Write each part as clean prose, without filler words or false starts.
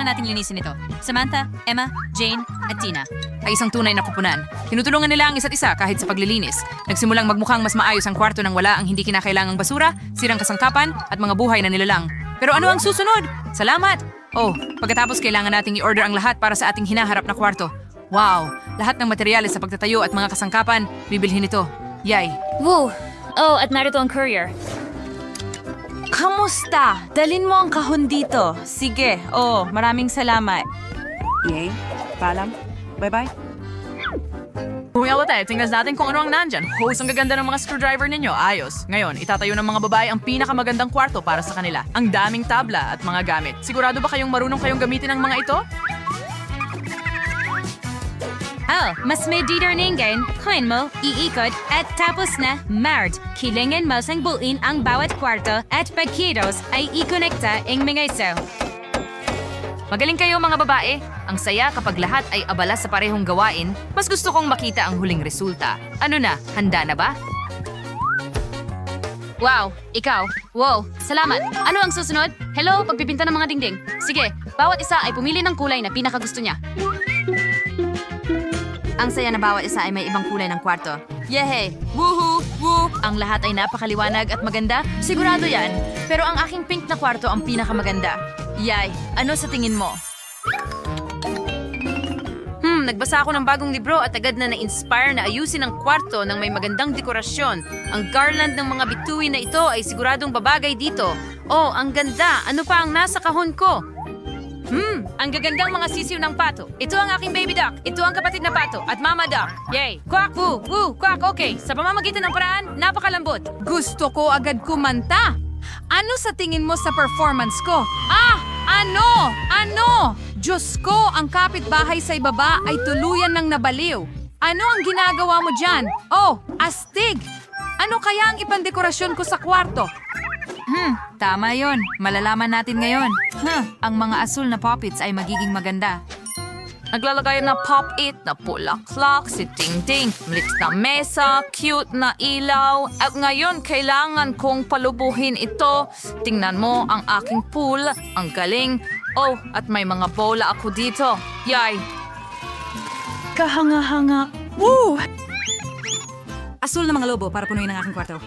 nating linisin ito. Samantha, Emma, Jane, at Tina. Ay isang tunay na kupunan. Tinutulungan nila ang isa't isa kahit sa paglilinis. Nagsimulang magmukhang mas maayos ang kwarto nang wala ang hindi kinakailangang basura, sirang kasangkapan, at mga buhay na nilalang. Pero ano ang susunod? Salamat! Oh, pagkatapos kailangan nating i-order ang lahat para sa ating hinaharap na kwarto. Wow! Lahat ng materyales sa pagtatayo at mga kasangkapan, bibilhin ito. Yay! Woo! Oh, at narito ang courier. Kamusta? Dalin mo ang kahon dito. Sige. Oh, maraming salamat. Yay. Paalam. Bye-bye. Humiyawa tayo, tingnan natin kung ano ang nandyan. Hose, ang gaganda ng mga screwdriver ninyo. Ayos. Ngayon, itatayo ng mga babae ang pinakamagandang kwarto para sa kanila. Ang daming tabla at mga gamit. Sigurado ba kayong marunong kayong gamitin ang mga ito? Oh, mas may diderningen, coin mo, iikot, at tapos na, Mart. Kailangan mo sang buuin ang bawat kwarto at pagkidos ay ikonekta ang mga ito. Magaling kayo mga babae. Ang saya kapag lahat ay abala sa parehong gawain. Mas gusto kong makita ang huling resulta. Ano na, handa na ba? Wow, ikaw. Wow, salamat. Ano ang susunod? Hello, pagpipinta ng mga dingding. Sige, bawat isa ay pumili ng kulay na pinakagusto niya. Ang saya na bawat isa ay may ibang kulay ng kwarto. Yehey! Woohoo! Woo! Ang lahat ay napakaliwanag at maganda. Sigurado yan. Pero ang aking pink na kwarto ang pinakamaganda. Yay! Ano sa tingin mo? Nagbasa ako ng bagong libro at agad na na-inspire na ayusin ang kwarto ng may magandang dekorasyon. Ang garland ng mga bituin na ito ay siguradong babagay dito. Oh, ang ganda! Ano pa ang nasa kahon ko? Ang gagandang mga sisiw ng pato. Ito ang aking baby duck. Ito ang kapatid na pato. At mama duck. Yay! Quack! Woo! Woo! Quack! Okay. Sa pamamagitan ng paraan, napakalambot. Gusto ko agad kumanta. Ano sa tingin mo sa performance ko? Ah! Ano? Ano? Diyos ko, ang kapitbahay sa ibaba ay tuluyan ng nabaliw. Ano ang ginagawa mo dyan? Oh, astig! Ano kaya ang ipandekorasyon ko sa kwarto? Tama yon. Malalaman natin ngayon. Ang mga asul na puppets ay magiging maganda. Naglalagay na pop-it na pulaklak, si Ting-Ting, maliit na mesa, cute na ilaw. At ngayon, kailangan kong palubuhin ito. Tingnan mo ang aking pool. Ang galing. Oh, at may mga bola ako dito. Yay! Kahanga-hanga. Woo! Asul na mga lobo para punuin ang aking kwarto.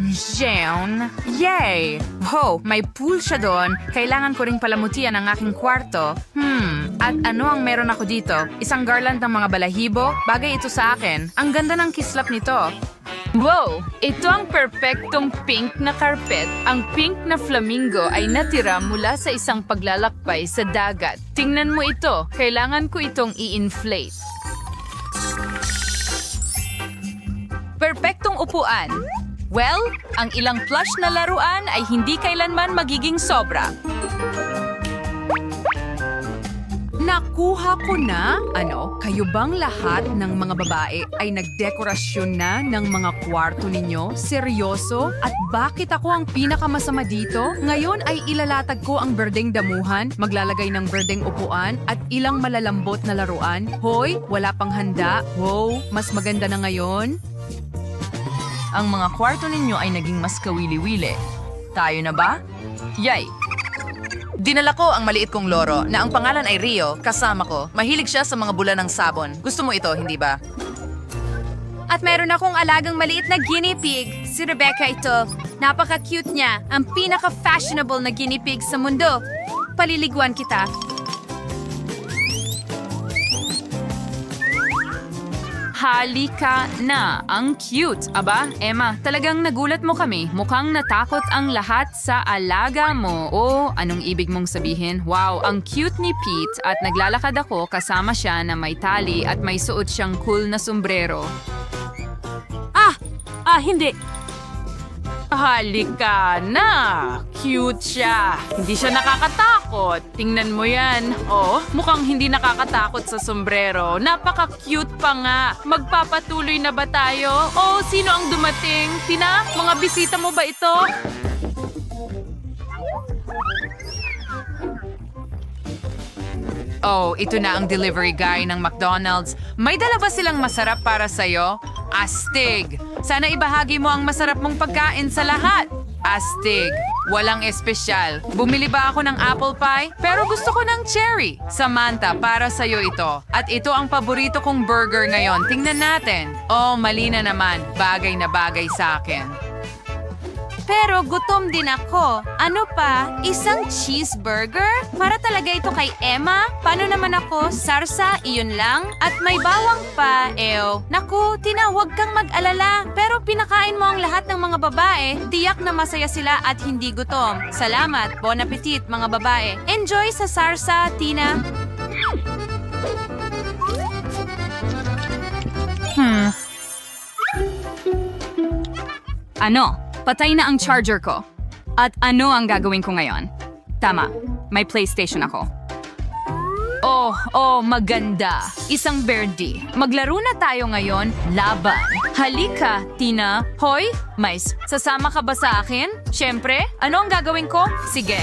Jeon. Yay! Ho, may pool siya doon. Kailangan ko ring palamutian ang aking kwarto. At ano ang meron ako dito? Isang garland ng mga balahibo? Bagay ito sa akin. Ang ganda ng kislap nito. Wow! Ito ang perpektong pink na carpet. Ang pink na flamingo ay natira mula sa isang paglalakbay sa dagat. Tingnan mo ito. Kailangan ko itong i-inflate. Perpektong upuan. Well, ang ilang plush na laruan ay hindi kailanman magiging sobra. Nakuha ko na? Ano? Kayo bang lahat ng mga babae ay nagdekorasyon na ng mga kwarto ninyo? Seryoso? At bakit ako ang pinakamasama dito? Ngayon ay ilalatag ko ang berdeng damuhan, maglalagay ng berdeng upuan, at ilang malalambot na laruan. Hoy, wala pang handa. Wow, mas maganda na ngayon. Ang mga kwarto ninyo ay naging mas kawili-wili. Tayo na ba? Yay! Dinala ko ang maliit kong loro na ang pangalan ay Rio, kasama ko. Mahilig siya sa mga bula ng sabon. Gusto mo ito, hindi ba? At meron akong alagang maliit na guinea pig. Si Rebecca ito. Napaka-cute niya. Ang pinaka-fashionable na guinea pig sa mundo. Paliliguan kita. Halika na! Ang cute! Aba, Emma, talagang nagulat mo kami. Mukhang natakot ang lahat sa alaga mo. Oh, anong ibig mong sabihin? Wow, ang cute ni Pete at naglalakad ako kasama siya na may tali at may suot siyang cool na sombrero. Hindi. Halika na! Cute siya! Hindi siya nakakatakot. Tingnan mo yan. Oh, mukhang hindi nakakatakot sa sombrero. Napaka-cute pa nga. Magpapatuloy na ba tayo? Oh, sino ang dumating? Tina, mga bisita mo ba ito? Oh, ito na ang delivery guy ng McDonald's. May dala ba silang masarap para sa'yo? Astig! Sana ibahagi mo ang masarap mong pagkain sa lahat. Astig! walang espesyal. Bumili ba ako ng apple pie? Pero gusto ko ng cherry. Samantha, para sa'yo ito. At ito ang paborito kong burger ngayon. Tingnan natin. Oh, mali na naman. Bagay na bagay sa akin. Pero gutom din ako. Ano pa? Isang cheeseburger? Para talaga ito kay Emma? Paano naman ako? Sarsa, iyon lang? At may bawang pa, ew. Naku, Tina, huwag kang mag-alala. Pero pinakain mo ang lahat ng mga babae. Tiyak na masaya sila at hindi gutom. Salamat. Bon appetit, mga babae. Enjoy sa sarsa, Tina. Ano? Patay na ang charger ko. At ano ang gagawin ko ngayon? Tama, may PlayStation ako. Oh, maganda. Isang birdie. Maglaro na tayo ngayon. Laban. Halika, Tina. Hoy, Mais, sasama ka ba sa akin? Siyempre. Ano ang gagawin ko? Sige.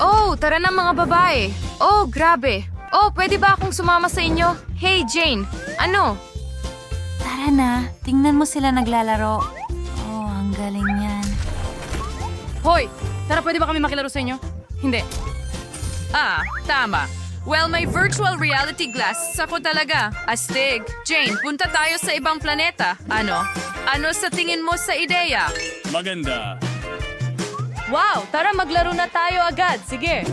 Oh, tara na mga babae. Oh, grabe. Oh, pwede ba akong sumama sa inyo? Hey, Jane. Ano? Tara na, tingnan mo sila naglalaro. Oh, ang galing yan. Hoy, tara pwede ba kami makilaro sa inyo? Hindi. Tama. Well, may virtual reality glasses ako talaga. Astig. Jane, punta tayo sa ibang planeta. Ano? Ano sa tingin mo sa ideya? Maganda. Wow, tara maglaro na tayo agad. Sige.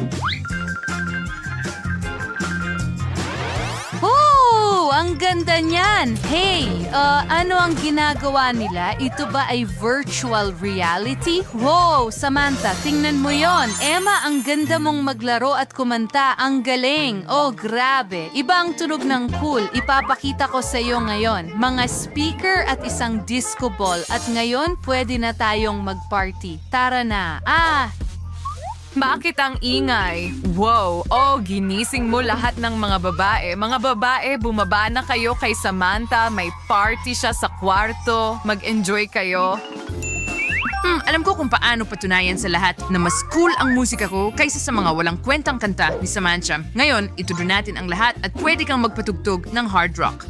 Oh, ang ganda niyan! Hey, ano ang ginagawa nila? Ito ba ay virtual reality? Wow, Samantha, tingnan mo yon. Emma, ang ganda mong maglaro at kumanta. Ang galing. Oh, grabe. Iba ang tunog ng cool. Ipapakita ko sa iyo ngayon. Mga speaker at isang disco ball. At ngayon, pwede na tayong mag-party. Tara na. Bakit ang ingay? Wow! Oh, ginising mo lahat ng mga babae. Mga babae, bumaba na kayo kay Samantha. May party siya sa kwarto. Mag-enjoy kayo. Alam ko kung paano patunayan sa lahat na mas cool ang musika ko kaysa sa mga walang kwentang kanta ni Samantha. Ngayon, itudo natin ang lahat at pwede kang magpatugtog ng hard rock.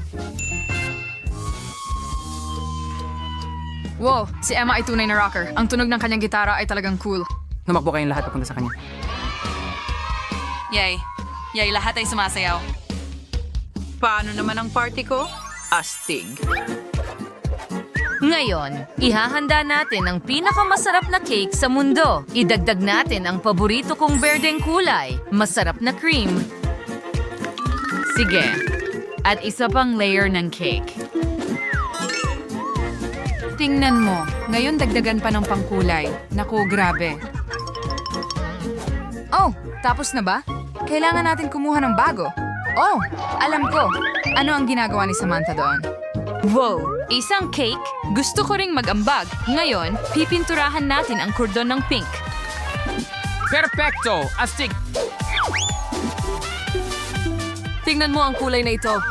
Wow, si Emma ay tunay na rocker. Ang tunog ng kanyang gitara ay talagang cool. Lumakbo kayong lahat papunta sa kanya. Yay. Yay, lahat ay sumasayaw. Paano naman ang party ko? Astig. Ngayon, ihahanda natin ang pinakamasarap na cake sa mundo. Idagdag natin ang paborito kong berdeng kulay, masarap na cream. Sige. At isa pang layer ng cake. Tingnan mo, ngayon dagdagan pa ng pangkulay. Naku, grabe. Oh, tapos na ba? Kailangan natin kumuha ng bago. Oh, alam ko. Ano ang ginagawa ni Samantha doon? Wow! Isang cake? Gusto ko ring mag-ambag. Ngayon, pipinturahan natin ang kordon ng pink. Perfecto! Astig! Tingnan mo ang kulay na ito.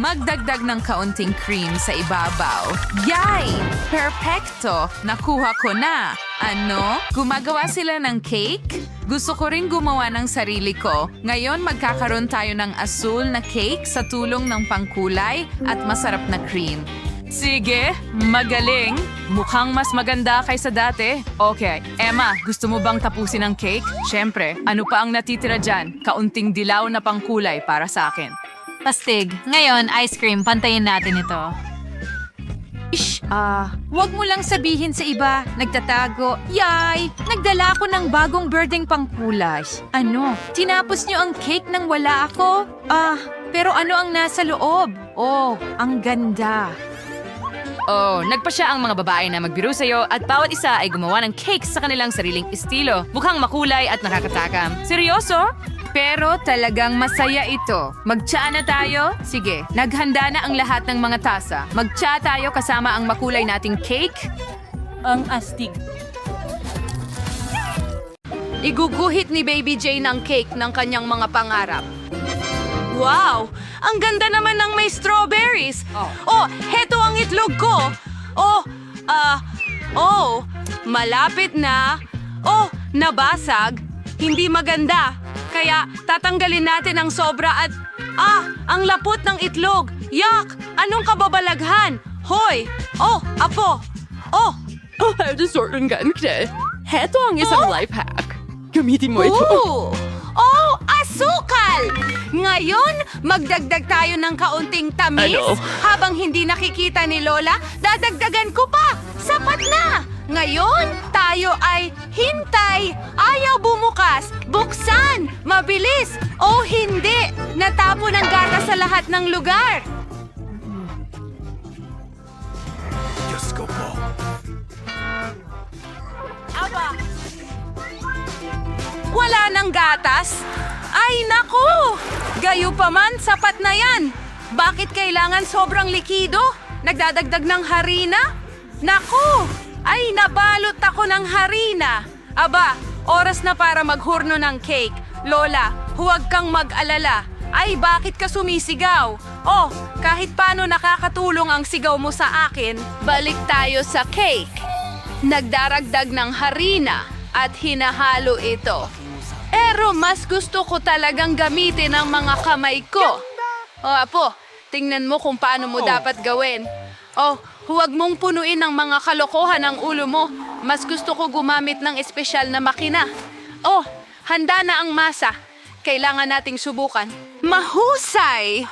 Magdagdag ng kaunting cream sa ibabaw. Yay! Perfecto! Nakuha ko na! Ano? Gumagawa sila ng cake? Gusto ko rin gumawa ng sarili ko. Ngayon magkakaroon tayo ng asul na cake sa tulong ng pangkulay at masarap na cream. Sige, magaling. Mukhang mas maganda kaysa dati. Okay, Emma, gusto mo bang tapusin ang cake? Siyempre, ano pa ang natitira dyan? Kaunting dilaw na pangkulay para sa akin. Pastig. Ngayon, ice cream. Pantayin natin ito. Huwag mo lang sabihin sa iba, nagtatago. Yay! Nagdala ako ng bagong birding pangkulay. Ano? Tinapos niyo ang cake nang wala ako? Pero ano ang nasa loob? Oh, ang ganda. Oh, nagpa siya ang mga babae na magbiro sa'yo at bawat isa ay gumawa ng cake sa kanilang sariling estilo. Mukhang makulay at nakakatakam. Seryoso? Pero talagang masaya ito. Mag-tsa na tayo? Sige, naghanda na ang lahat ng mga tasa. Mag-tsa tayo kasama ang makulay nating cake. Ang astig. Iguguhit ni Baby Jane ang cake ng kanyang mga pangarap. Wow! Ang ganda naman ng may strawberries! Oh, heto ang itlog ko! Malapit na! Oh, nabasag! Hindi maganda! Kaya tatanggalin natin ang sobra at... ang lapot ng itlog! Yak! Anong kababalaghan? Hoy! Oh, apo! Oh, Oh, desorgangan ka. Heto ang isang life hack. Gamitin mo ito. Ooh! Oh, asukal! Ngayon, magdagdag tayo ng kaunting tamis. Ano? Habang hindi nakikita ni Lola, dadagdagan ko pa! Sapat na! Ngayon, tayo ay hintay! Ayaw bumukas! Buksan! Mabilis! O hindi! Natapon ang gata sa lahat ng lugar! Aba! Wala nang gatas? Ay, naku! Gayupaman, sapat na yan! Bakit kailangan sobrang likido? Nagdadagdag ng harina? Naku! Ay, nabalot ako ng harina! Aba, oras na para maghurno ng cake. Lola, huwag kang mag-alala. Ay, bakit ka sumisigaw? Oh, kahit paano nakakatulong ang sigaw mo sa akin, balik tayo sa cake. Nagdaragdag ng harina at hinahalo ito. Pero mas gusto ko talagang gamitin ang mga kamay ko. O apo, tingnan mo kung paano mo dapat gawin. Oh, huwag mong punuin ng mga kalokohan ang ulo mo. Mas gusto ko gumamit ng espesyal na makina. Oh, handa na ang masa. Kailangan nating subukan. Mahusay!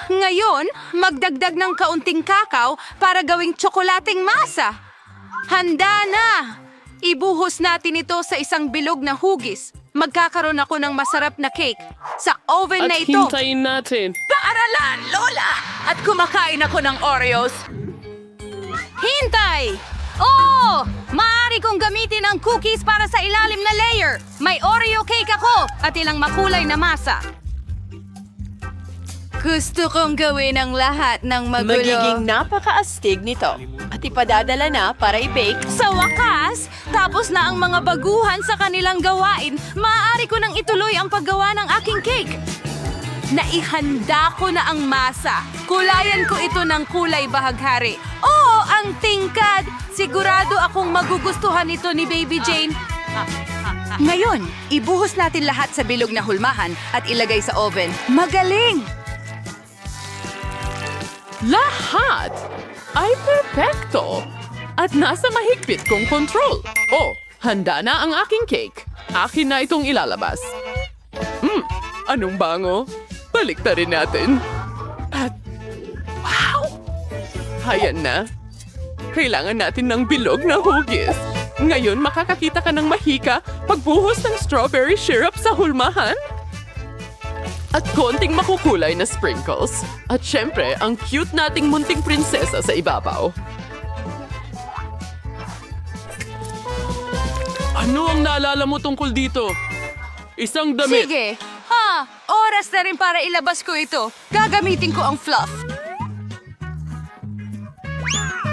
Ngayon, magdagdag ng kaunting kakao para gawing tsokolating masa. Handa na! Ibuhos natin ito sa isang bilog na hugis. Magkakaroon ako ng masarap na cake sa oven At na ito. hintayin natin. Paaralan, Lola! At kumakain ako ng Oreos. Hintay! Oo! Maaari kong gamitin ang cookies para sa ilalim na layer. May Oreo cake ako at ilang makulay na masa. Gusto kong gawin ang lahat ng magulo. Magiging napakaastig nito at ipadadala na para i-bake. Sa wakas, tapos na ang mga baguhan sa kanilang gawain, maaari ko nang ituloy ang paggawa ng aking cake. Naihanda ko na ang masa. Kulayan ko ito ng kulay bahaghari. Oo, ang tingkad! Sigurado akong magugustuhan ito ni Baby Jane. Ngayon, ibuhos natin lahat sa bilog na hulmahan at ilagay sa oven. Magaling! Lahat ay perpekto at nasa mahigpit kong control. Oh, handa na ang aking cake. Akin na itong ilalabas. Anong bango? Baliktarin natin. At, wow! Hayan na. Kailangan natin ng bilog na hugis. Ngayon, makakakita ka ng mahika pagbuhos ng strawberry syrup sa hulmahan. At konting makukulay na sprinkles. At syempre, ang cute nating munting prinsesa sa ibabaw. Ano ang naalala mo tungkol dito? Isang damit. Sige. Ha, oras na rin para ilabas ko ito. Gagamitin ko ang fluff.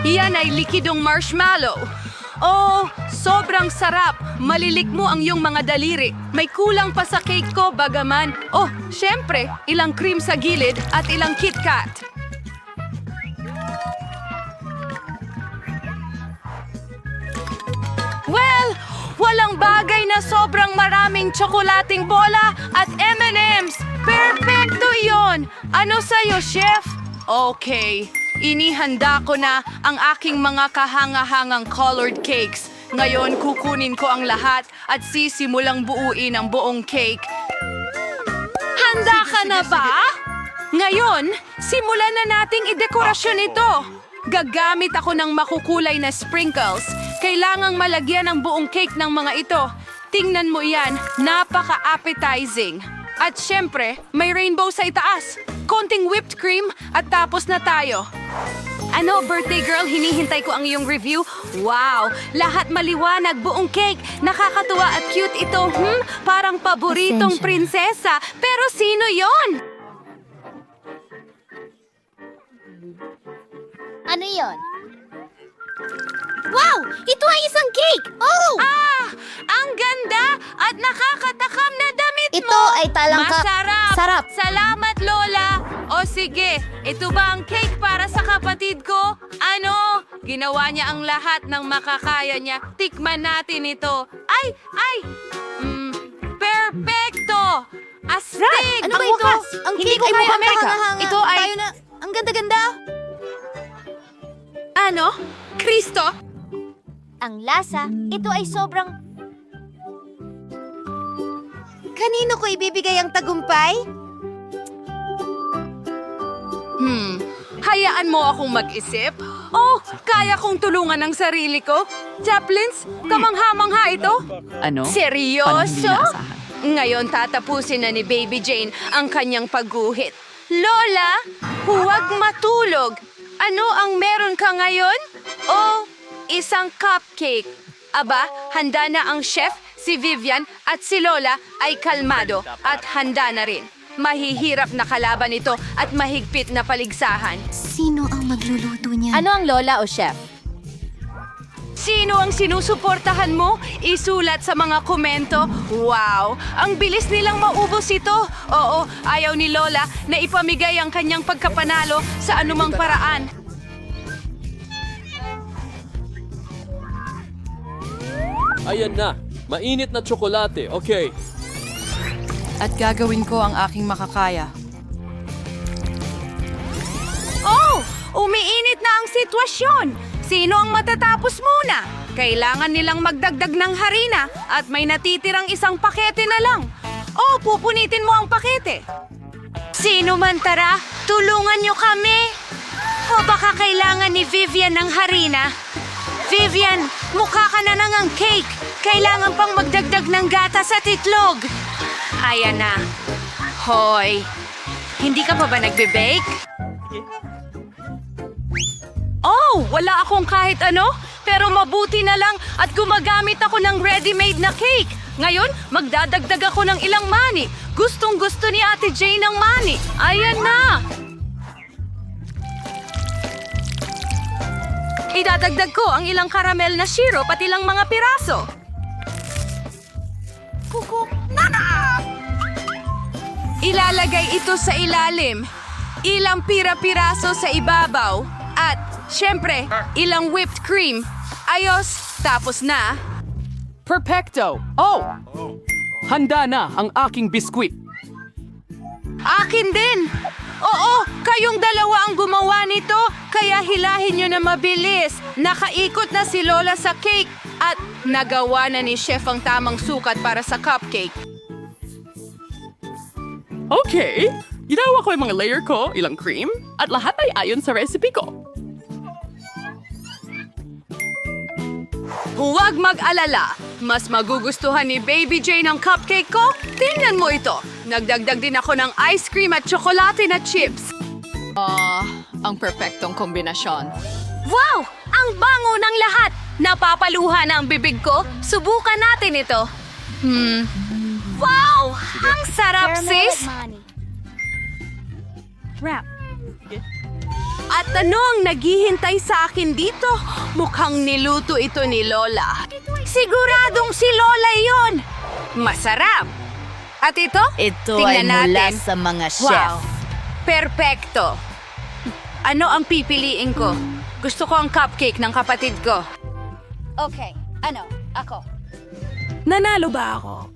Yan ay likidong marshmallow. Oh, sobrang sarap. Malilik mo ang iyong mga daliri. May kulang pa sa cake ko, bagaman. Oh, syempre, ilang cream sa gilid at ilang KitKat. Well, walang bagay na sobrang maraming tsokolating bola at M&M's. Perfecto yon! Ano sa'yo, chef? Okay, inihanda ko na ang aking mga kahanga-hangang colored cakes. Ngayon, kukunin ko ang lahat at sisimulang buuin ang buong cake. Handa ka na ba? Ngayon, simulan na nating idekorasyon ito. Gagamit ako ng makukulay na sprinkles. Kailangang malagyan ang buong cake ng mga ito. Tingnan mo yan, napaka-appetizing. At syempre, may rainbow sa itaas. Konting whipped cream at tapos na tayo. Ano, birthday girl, hinihintay ko ang iyong review. Wow, lahat maliwanag, buong cake. Nakakatuwa at cute ito. Parang paboritong prinsesa. Pero sino yon? Ano yon? Wow! Ito ay isang cake! Oh! Ah! Ang ganda at nakakatakam na damit mo! Ito ay talangka... Masarap! Sarap! Salamat, Lola! O sige, ito ba ang cake para sa kapatid ko? Ano? Ginawa niya ang lahat ng makakaya niya. Tikman natin ito. Ay! Ay! Perfecto! Astig! Ano ba ito? Ang Hindi cake ko ay kaya mukhang Amerika. kahanga-hanga. Ito ay... Tayo na... Ang ganda-ganda! Ano? Kristo? Ang lasa, ito ay sobrang... Kanino ko ibibigay ang tagumpay? Hayaan mo akong mag-isip. Oh, kaya kong tulungan ang sarili ko. Chaplins, kamangha-mangha ito. Ano? Seryoso? Ngayon tatapusin na ni Baby Jane ang kanyang pagguhit. Lola, huwag matulog. Ano ang meron ka ngayon? Oh, isang cupcake. Aba, handa na ang chef, si Vivian at si Lola ay kalmado at handa na rin. Mahihirap na kalaban ito at mahigpit na paligsahan. Sino ang magluluto niya? Ano ang lola o chef? Sino ang sinusuportahan mo? Isulat sa mga komento. Wow! Ang bilis nilang maubos ito. Oo, ayaw ni Lola na ipamigay ang kanyang pagkapanalo sa anumang paraan. Ayan na. Mainit na tsokolate. Okay. At gagawin ko ang aking makakaya. Oh! Umiinit na ang sitwasyon! Sino ang matatapos muna? Kailangan nilang magdagdag ng harina at may natitirang isang pakete na lang. Oh, pupunitin mo ang pakete. Sino man tara, tulungan niyo kami. O baka kailangan ni Vivian ng harina. Vivian, mukha ka na ng cake. Kailangan pang magdagdag ng gatas at itlog. Ayan na. Hoy, hindi ka pa ba nagbe-bake? Oh, wala akong kahit ano, pero mabuti na lang at gumagamit ako ng ready-made na cake. Ngayon, magdadagdag ako ng ilang mani. Gustong-gusto ni Ate Jane ng mani. Ayan na! Idadagdag ko ang ilang karamel na syrup at ilang mga piraso. Ilalagay ito sa ilalim. Ilang pira-piraso sa ibabaw. At, syempre, ilang whipped cream. Ayos, tapos na. Perfecto! Oh! Handa na ang aking biskwit. Akin din! Oo, kayong dalawa ang gumawa nito, kaya hilahin nyo na mabilis. Nakaikot na si Lola sa cake at nagawa na ni Chef ang tamang sukat para sa cupcake. Okay. Ginawa ko yung mga layer ko, ilang cream, at lahat ay ayon sa recipe ko. Huwag mag-alala. Mas magugustuhan ni Baby Jane ang cupcake ko? Tingnan mo ito. Nagdagdag din ako ng ice cream at tsokolate na chips. Ang perpektong kombinasyon. Wow! Ang bango ng lahat! Napapaluha na ang bibig ko. Subukan natin ito. Wow! Ang sarap, sis! At ano ang naghihintay sa akin dito? Mukhang niluto ito ni Lola. Siguradong si Lola yon. Masarap. At ito? Ito Tingnan ay mula natin. sa mga chef. Wow. Perpekto. Ano ang pipiliin ko? Gusto ko ang cupcake ng kapatid ko. Okay, ano? Ako. Nanalo ba ako?